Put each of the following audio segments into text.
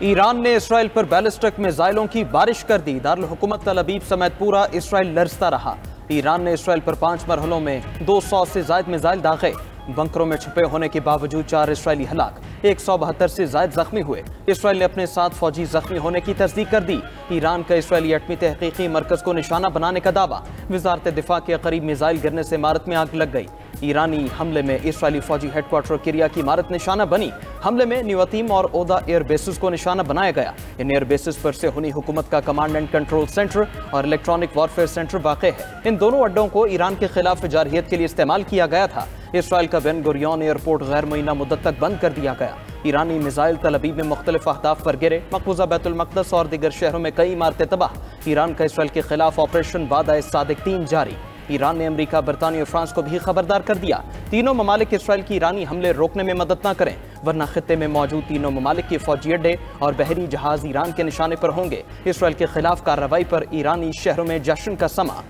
Iran ने Israel पर ballistic मिसाइलों की बारिश कर दी। दारुल हुकूमत तल अबीब समेत पूरा इसराइल लरजता रहा। ईरान ने इसराइल पर 5 मरहलों में 200 से जायद मिसाइल दागे। बंकरों में छुपे होने के बावजूद 4 इसराइली हलाक, 172 से जायद जख्मी हुए। इसराइल ने अपने 7 फौजी जख्मी होने की तस्दीक कर दी। ईरान का इसराइली एटमी तहकीकी मरकज को निशाना बनाने का दावा। वजारत दिफा के करीब मिसाइल गिरने से इमारत में आग लग गई। ईरानी हमले में इसराइली फौजी हेडक्वार्टर किरिया की इमारत निशाना बनी। हमले में न्यूअतीम और ओदा एयर बेसिस को निशाना बनाया गया। इन एयर बेसिस पर सेहूनी हुकूमत का कमांड एंड कंट्रोल सेंटर और इलेक्ट्रॉनिक वॉरफेयर सेंटर वाक़ है। इन दोनों अड्डों को ईरान के खिलाफ जारहियत के लिए इस्तेमाल किया गया था। इसराइल का बेन गुरियन एयरपोर्ट गैर मुइन्ना मुद्दत तक बंद कर दिया गया। ईरानी मिसाइल तल अबीब में मुख्तलिफ अहदाफ पर गिरे। मकबूजा बैतुल मक़दस और दीगर शहरों में कई इमारतें तबाह। ईरान का इसराइल के खिलाफ ऑपरेशन वादा सादिक 3 जारी। ईरान ने अमेरिका, बरतानिया और फ्रांस को भी खबरदार कर दिया। तीनों ममालिक इसराइल की ईरानी हमले रोकने में मदद न करें, वरना खित्ते में मौजूद तीनों ममालिक के फौजी अड्डे और बहरी जहाज ईरान के निशाने पर होंगे। इसराइल के खिलाफ कार्रवाई पर ईरानी शहरों में जश्न का समा।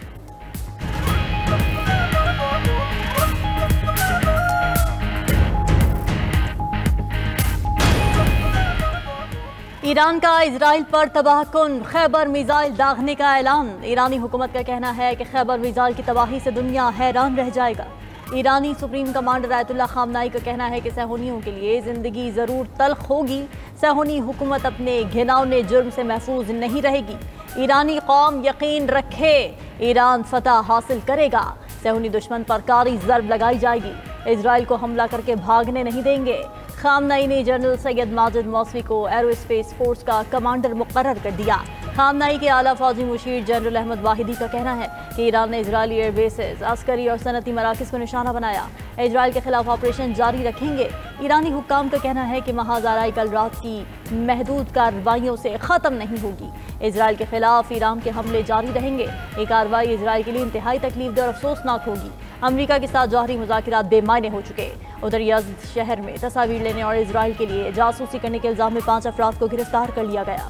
ईरान का इजराइल पर तबाहकुन खैबर मिसाइल दागने का ऐलान। ईरानी हुकूमत का कहना है कि खैबर मिसाइल की तबाही से दुनिया हैरान रह जाएगा। ईरानी सुप्रीम कमांडर आयतुल्लाह खामनाई का कहना है कि सहूनियों के लिए जिंदगी जरूर तल्ख होगी। सहूनी हुकूमत अपने घिनौने जुर्म से महफूज नहीं रहेगी। ईरानी कौम यकीन रखे, ईरान फतह हासिल करेगा। सहूनी दुश्मन पर कारी जर्ब लगाई जाएगी। इजराइल को हमला करके भागने नहीं देंगे। खामनाई ने जनरल सैयद माजिद मौसवी को एरोस्पेस फोर्स का कमांडर मुकर्रर कर दिया। खामनाई के आला फौजी मुशीर जनरल अहमद वाहिदी का कहना है कि ईरान ने इजरायली एयर बेसेस, अस्करी और सनती मराकज़ को निशाना बनाया। इजराइल के खिलाफ ऑपरेशन जारी रखेंगे। ईरानी हुक्काम का कहना है कि महाज़ाराई कल रात की महदूद कार्रवाइयों से ख़त्म नहीं होगी। इजराइल के खिलाफ ईरान के हमले जारी रहेंगे। ये कार्रवाई इजराइल के लिए इंतहाई तकलीफदेह और अफसोसनाक होगी। अमेरिका के साथ जौहरी मुज़ाकिरात बेमायने हो चुके। उधर यज़्द शहर में तस्वीर लेने और इजराइल के लिए जासूसी करने के इल्ज़ाम में 5 अफराद को गिरफ्तार कर लिया गया।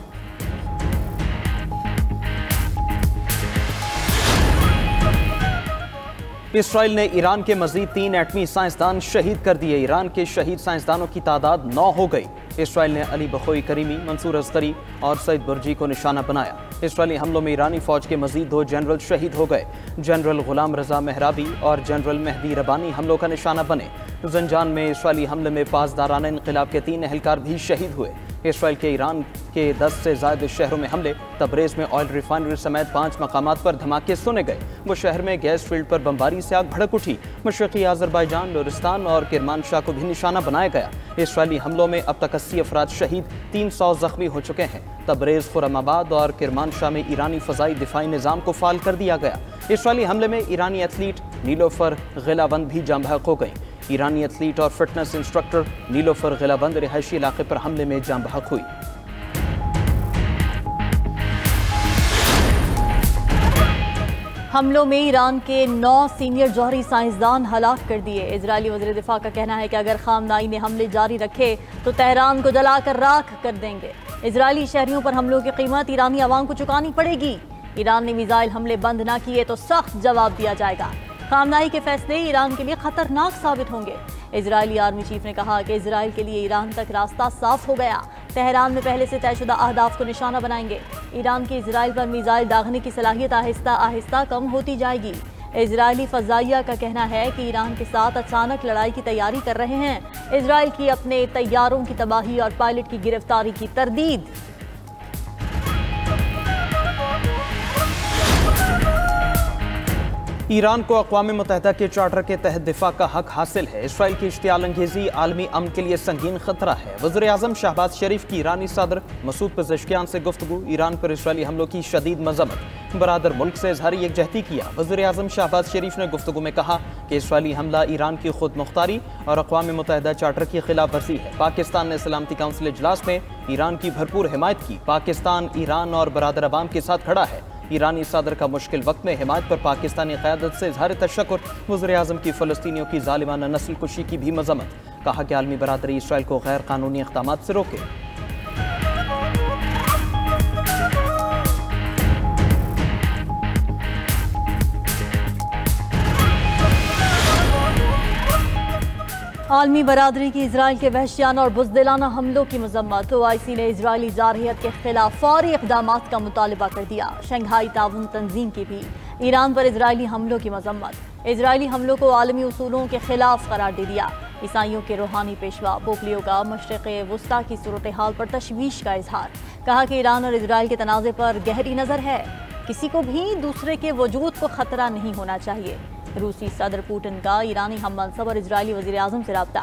इसराइल ने ईरान के मजीद 3 एटमी साइंसदान शहीद कर दिए। ईरान के शहीद साइंसदानों की तादाद 9 हो गई। इसराइल ने अली बखोई करीमी, मंसूर अस्करी और सईद बुर्जी को निशाना बनाया। इसराइली हमलों में ईरानी फौज के मजीद 2 जनरल शहीद हो गए। जनरल गुलाम रजा मेहराबी और जनरल मेहदी रबानी हमलों का निशाना बने। जंजान में इसराइली हमले में पासदाराना इनकलाब के 3 एहलकार भी शहीद हुए। इसराइल के ईरान के 10 से ज़्यादा शहरों में हमले। तबरेज़ में ऑयल रिफाइनरी समेत 5 मकामात पर धमाके सुने गए। वो शहर में गैस फील्ड पर बमबारी से आग भड़क उठी। मशरक़ी आज़रबाईजान, लोरिस्तान और किरमानशाह को भी निशाना बनाया गया। इसराइली हमलों में अब तक 80 अफराद शहीद, 300 जख्मी हो चुके हैं। तबरेज़, खुरमाबाद और किरमानशाह में ईरानी फ़ज़ाई दिफाई निज़ाम को फ़ाल कर दिया गया। इसराइली हमले में ईरानी एथलीट नीलोफर गिलावंद भी जाम बहक हो गई। ईरानी एथलीट और फिटनेस इंस्ट्रक्टर नीलोफर गिलावंद रिहायशी इलाके पर हमले में जाम बहक हुई। हमलों में ईरान के 9 सीनियर जौहरी साइंसदान हलाक कर दिए। इजरायली वज़ीर दिफा का कहना है कि अगर खामनाई ने हमले जारी रखे तो तेहरान को जलाकर राख कर देंगे। इजरायली शहरियों पर हमलों की कीमत ईरानी अवाम को चुकानी पड़ेगी। ईरान ने मिसाइल हमले बंद ना किए तो सख्त जवाब दिया जाएगा। खामनाई के फैसले ईरान के लिए खतरनाक साबित होंगे। इजरायली आर्मी चीफ ने कहा कि इजराइल के लिए ईरान तक रास्ता साफ हो गया। तेहरान में पहले से तयशुदा अहदाफ को निशाना बनाएंगे। ईरान की इजराइल पर मिसाइल दागने की सलाहियत आहिस्ता आहिस्ता कम होती जाएगी। इजरायली फजाइया का कहना है कि ईरान के साथ अचानक लड़ाई की तैयारी कर रहे हैं। इजराइल की अपने तैयारों की तबाही और पायलट की गिरफ्तारी की तरदीद। ईरान को अक़वाम मुत्तहिदा के चार्टर के तहत दिफा का हक हासिल है। इसराइल की इश्तियाल अंगेज़ी आलमी अमन के लिए संगीन खतरा है। वज़ीर आज़म शहबाज शरीफ की ईरानी सदर मसूद पेज़ेश्कियान से गुफ्तगू। ईरान पर इसराइली हमलों की शदीद मज़म्मत। बरादर मुल्क से इज़हार यकजहती किया। वज़ीर आज़म शहबाज शरीफ ने गुफ्तगू में कहा कि इसराइली हमला ईरान की खुद मुख्तारी और अक़वाम मुत्तहिदा चार्टर की खिलाफ वर्जी है। पाकिस्तान ने सलामती काउंसिल इजलास में ईरान की भरपूर हिमायत की। पाकिस्तान ईरान और बरादर अवाम के साथ खड़ा है। ईरानी सदर का मुश्किल वक्त में हिमायत पर पाकिस्तानी क़यादत से इज़हार तशक्कुर। वज़ीर आज़म की फ़लस्तीनियों की ज़ालिमाना नस्ल कुशी की भी मज़म्मत। कहा कि आलमी बरादरी इसराइल को गैर कानूनी इक़दामात से रोके। आलमी बरादरी की इजराइल के वहशियाना और बुज़दिलाना हमलों की मजम्मत। OIC ने इजरायली जारहियत के खिलाफ फौरी इक़दाम का मुतालबा कर दिया। शंघाई ताउन तंजीम की भी ईरान पर इजरायली हमलों की मजम्मत। इजरायली हमलों को आलमी उसूलों के खिलाफ करार दे दिया। ईसाइयों के रूहानी पेशवा पोप लियो का मशरिक़ वुस्ता की सूरत हाल पर तशवीश का इजहार। कहा कि ईरान और इजराइल के तनाज़े पर गहरी नज़र है, किसी को भी दूसरे के वजूद को खतरा नहीं होना चाहिए। रूसी सदर पुतिन का ईरानी हम मनसब और इजरायली वज़ीर आज़म से रब्ता।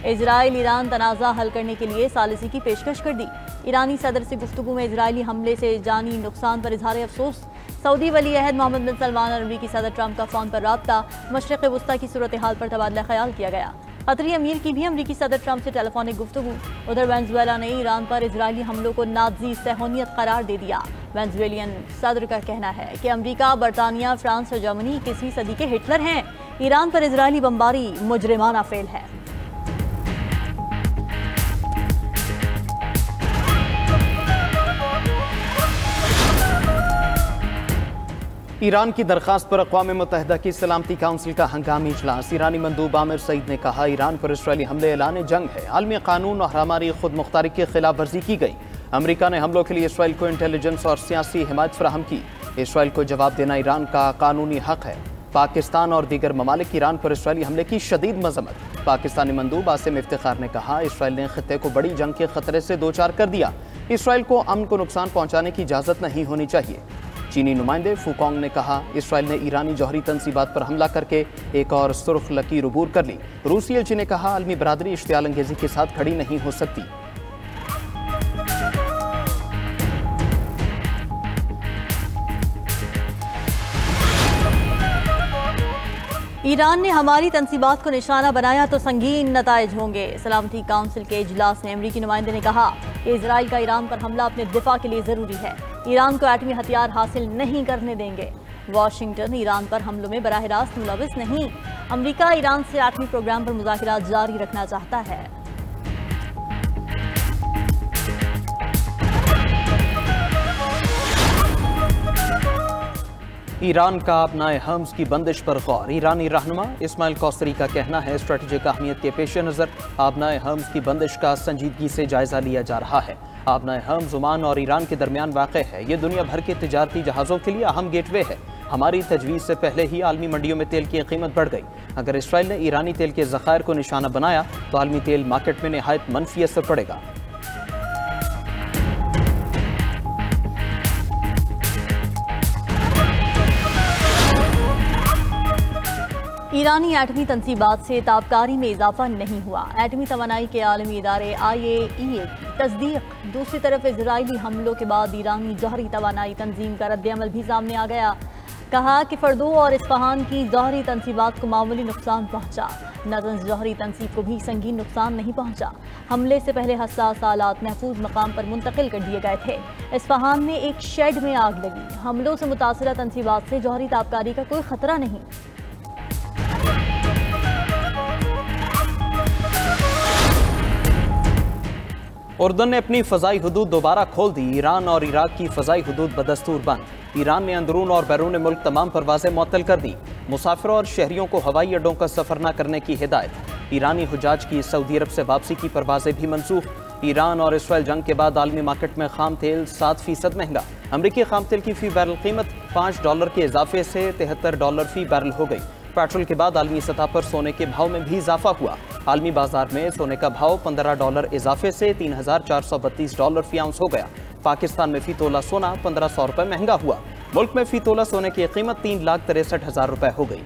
इजराइल ईरान तनाज़ा हल करने के लिए सालिसी की पेशकश कर दी। ईरानी सदर से गुफ्तगू में इजरायली हमले से जानी नुकसान पर इजहार अफसोस। सऊदी वली अहद मोहम्मद बिन सलमान और अमरीकी सदर ट्रंप का फ़ोन पर रब्ता। मशरिक़ वुस्ता की सूरत हाल पर तबादला ख्याल किया गया। कतरी अमीर की भी अमरीकी सदर ट्रंप से टेलीफोनिक गुफ्तगू। उधर वेनेजुएला ने ईरान पर इजरायली हमलों को नाज़ी सहूनियत करार दे दिया। वेनेजुएलियन सदर का कहना है कि अमरीका, बरतानिया, फ्रांस और जर्मनी किसी सदी के हिटलर हैं। ईरान पर इजरायली बमबारी मुजरिमाना फेल है। ईरान की दरख्वास्त पर अक़वाम मुत्तहिदा की सलामती काउंसिल का हंगामी इजलास। ईरानी मंदूब आमिर सईद ने कहा, ईरान पर इसराइली हमले ऐलान जंग है। आलमी कानून और हमारी खुद मुख्तारी की खिलाफ वर्जी की गई। अमरीका ने हमलों के लिए इसराइल को इंटेलिजेंस और सियासी हिमायत फराहम की। इसराइल को जवाब देना ईरान का कानूनी हक है। पाकिस्तान और दीगर ममालिक ईरान पर इसराइली हमले की शदीद मजम्मत। पाकिस्तानी मंदूब आसिम इफ्तिखार ने कहा, इसराइल ने खित्ते को बड़ी जंग के खतरे से दो चार कर दिया। इसराइल को अमन को नुकसान पहुंचाने की इजाज़त नहीं होनी चाहिए। चीनी नुमाइंदे फुकोंग ने कहा, इसराइल ने ईरानी जौहरी तंसीबात पर हमला करके एक और सुर्ख लकीर अबूर कर ली। रूसी एजेंसी ने कहा, आलमी बरादरी इश्तियाल अंगेजी के साथ खड़ी नहीं हो सकती। ईरान ने हमारी तंसीबात को निशाना बनाया तो संगीन नताइज होंगे। सलामती काउंसिल के इजलास में अमरीकी नुमाइंदे ने कहा कि इसराइल का ईरान पर हमला अपने दिफा के लिए ज़रूरी है। ईरान को एटमी हथियार हासिल नहीं करने देंगे। वाशिंगटन ईरान पर हमलों में बराह रास्त मुलविस नहीं। अमरीका ईरान से एटमी प्रोग्राम पर मुज़ाकरात जारी रखना चाहता है। ईरान का अपनाए हम्स की बंदिश पर गौर। ईरानी रहनुमा इस्माइल कौसरी का कहना है, स्ट्रेटेजिक अहमियत के पेश नज़र अपनाए हम्स की बंदिश का संजीदगी से जायजा लिया जा रहा है। अपनाए हम्स ओमान और ईरान के दरमियान वाक़ है। ये दुनिया भर के तिजारती जहाज़ों के लिए अहम गेटवे है। हमारी तजवीज़ से पहले ही आलमी मंडियों में तेल की कीमत बढ़ गई। अगर इसराइल ने ईरानी तेल के ज़खायर को निशाना बनाया तो आलमी तेल मार्केट में नहायत मनफी असर पड़ेगा। ईरानी एटमी तंसीबात से ताबकारी में इजाफा नहीं हुआ। एटमी तवानाई के आलमी इदारे IAEA की तस्दीक। दूसरी तरफ इजरायली हमलों के बाद ईरानी जौहरी तवानाई तंजीम का रद्द-ए-अमल भी सामने आ गया। कहा कि फर्दो और इस्फहान की जौहरी तंसीबात को मामूली नुकसान पहुंचा। नतंज जौहरी तंसीब को भी संगीन नुकसान नहीं पहुंचा। हमले से पहले हसास आलात महफूज मकाम पर मुंतकिल कर दिए गए थे। इस्फहान में एक शेड में आग लगी। हमलों से मुतासरा तंसीबात से जौहरी ताबकारी का कोई खतरा नहीं। उर्दन ने अपनी फ़ज़ाई हदूद दोबारा खोल दी। ईरान और इराक की फ़ज़ाई हदूद बदस्तूर बंद। ईरान ने अंदरून और बैरून मुल्क तमाम परवाज़ें मुअत्तल कर दी। मुसाफिरों और शहरियों को हवाई अड्डों का सफ़र न करने की हिदायत। ईरानी हुजाज की सऊदी अरब से वापसी की परवाज़ें भी मनसूख। ईरान और इसराइल जंग के बाद आलमी मार्केट में खाम तेल 7% महंगा। अमरीकी खाम तेल की फ़ी बैरल कीमत $5 के इजाफे से $73 फ़ी बैरल हो गई। पेट्रोल के बाद आलमी सतह पर सोने के भाव में भी इजाफा हुआ। आलमी बाजार में सोने का भाव $15 इजाफे से $3,432 फी आउंस हो गया। पाकिस्तान में फी तोला सोना $1,500 महंगा हुआ। मुल्क में फी तोला सोने की कीमत $3,63,000 हो गई।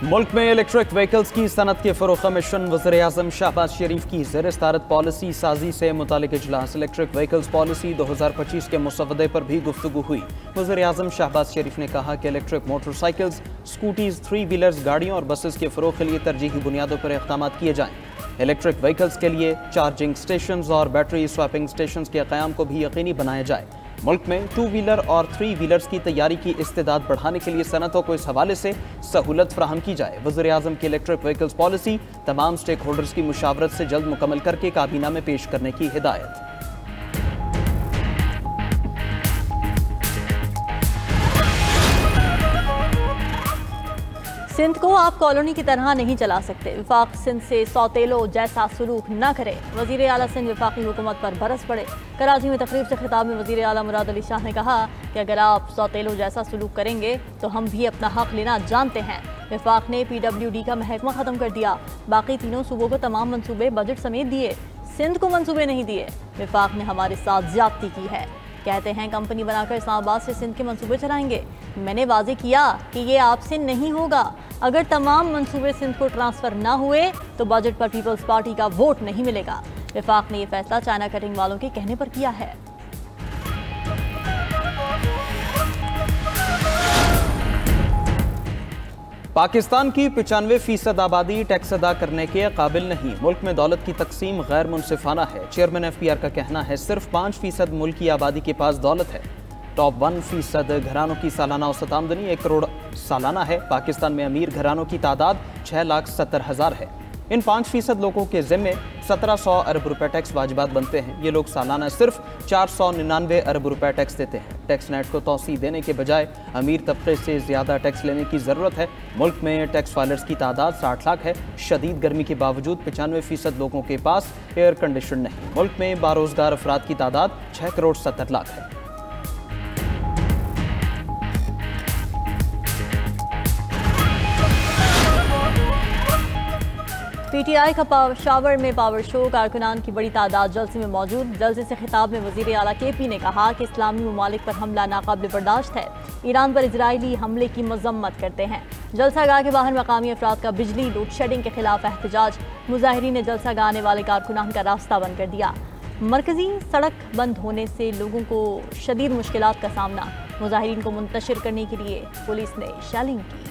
मुल्क में इलेक्ट्रिक व्हीकल्स की सनत के फ़रोग़ का मिशन। वज़ीर आज़म शहबाज शरीफ की ज़ेर सदारत पॉलिसी साजी से मुतालिक इजलास। इलेक्ट्रिक व्हीकल्स पॉलिसी 2025 के मुसवदे पर भी गुफ्तगू हुई। वज़ीर आज़म शहबाज शरीफ ने कहा कि इलेक्ट्रिक मोटरसाइकिल्स, स्कूटीज़, 3 व्हीलर्स, गाड़ियों और बसेस के फ़रोग़ के लिए तरजीही बुनियादों पर इक़दाम किए जाएँ। इलेक्ट्रिक व्हीकल्स के लिए चार्जिंग स्टेशन और बैटरी स्वैपिंग स्टेशन के क़याम को भी यकीनी बनाया जाए। मुल्क में 2 व्हीलर और 3 व्हीलर्स की तैयारी की इस्तेदाद बढ़ाने के लिए सनतों को इस हवाले से सहूलत फराहम की जाए। वज़ीर आज़म की इलेक्ट्रिक व्हीकल्स पॉलिसी तमाम स्टेक होल्डर्स की मुशावरत से जल्द मुकम्मल करके काबीना में पेश करने की हिदायत। सिंध को आप कॉलोनी की तरह नहीं चला सकते। वफाक सिंध से सौतेलों जैसा सलूक न करे। वजीर आला सिंध वफाकी हुकूमत पर बरस पड़े। कराची में तकरीब से खिताब में वजीर आला मुराद अली शाह ने कहा कि अगर आप सौतेलों जैसा सलूक करेंगे तो हम भी अपना हक लेना जानते हैं। वफाक ने PWD का महकमा ख़त्म कर दिया। बाकी तीनों सूबों को तमाम मनसूबे बजट समेत दिए, सिंध को मनसूबे नहीं दिए। वफाक ने हमारे साथ ज्यादती की है। कहते हैं कंपनी बनाकर इस्लामाबाद से सिंध के मंसूबे चलाएंगे। मैंने वाजे किया कि ये आपसे नहीं होगा। अगर तमाम मंसूबे सिंध को ट्रांसफर ना हुए तो बजट पर पीपल्स पार्टी का वोट नहीं मिलेगा। वफाक ने यह फैसला चाइना कटिंग वालों के कहने पर किया है। पाकिस्तान की 95% आबादी टैक्स अदा करने के काबिल नहीं। मुल्क में दौलत की तकसीम गैर मुनसिफाना है। चेयरमैन FPR का कहना है सिर्फ 5% मुल्क की आबादी के पास दौलत है। टॉप 1% घरानों की सालाना औसत आमदनी 1 करोड़ सालाना है। पाकिस्तान में अमीर घरानों की तादाद 6,70,000 है। इन 5% लोगों के ज़िम्मे 1700 अरब रुपए टैक्स वाजिबात बनते हैं। ये लोग सालाना सिर्फ 499 अरब रुपए टैक्स देते हैं। टैक्स नेट को तोसी देने के बजाय अमीर तबके से ज़्यादा टैक्स लेने की ज़रूरत है। मुल्क में टैक्स फाइलर्स की तादाद 60 लाख है। शदीद गर्मी के बावजूद 95% लोगों के पास एयर कंडीशन नहीं। मुल्क में बारोज़गार अफराद की तादाद 6 करोड़ 70 लाख है। PTI का पेशावर में पावर शो। कारकुनान की बड़ी तादाद जलसे में मौजूद। जलसे से खिताब में वजीर आला KP ने कहा कि इस्लामी ममालिक पर हमला नाकाबिल बर्दाश्त है। ईरान पर इजरायली हमले की मजम्मत करते हैं। जलसागाह के बाहर मकामी अफराद का बिजली लोड शेडिंग के खिलाफ एहतजाज। मुजाहिरीन ने जलसागाह आने वाले कारकुनान का रास्ता बंद कर दिया। मरकजी सड़क बंद होने से लोगों को शदीद मुश्किलात का सामना। मुजाहिरीन को मुंतशिर करने के लिए पुलिस ने शेलिंग की।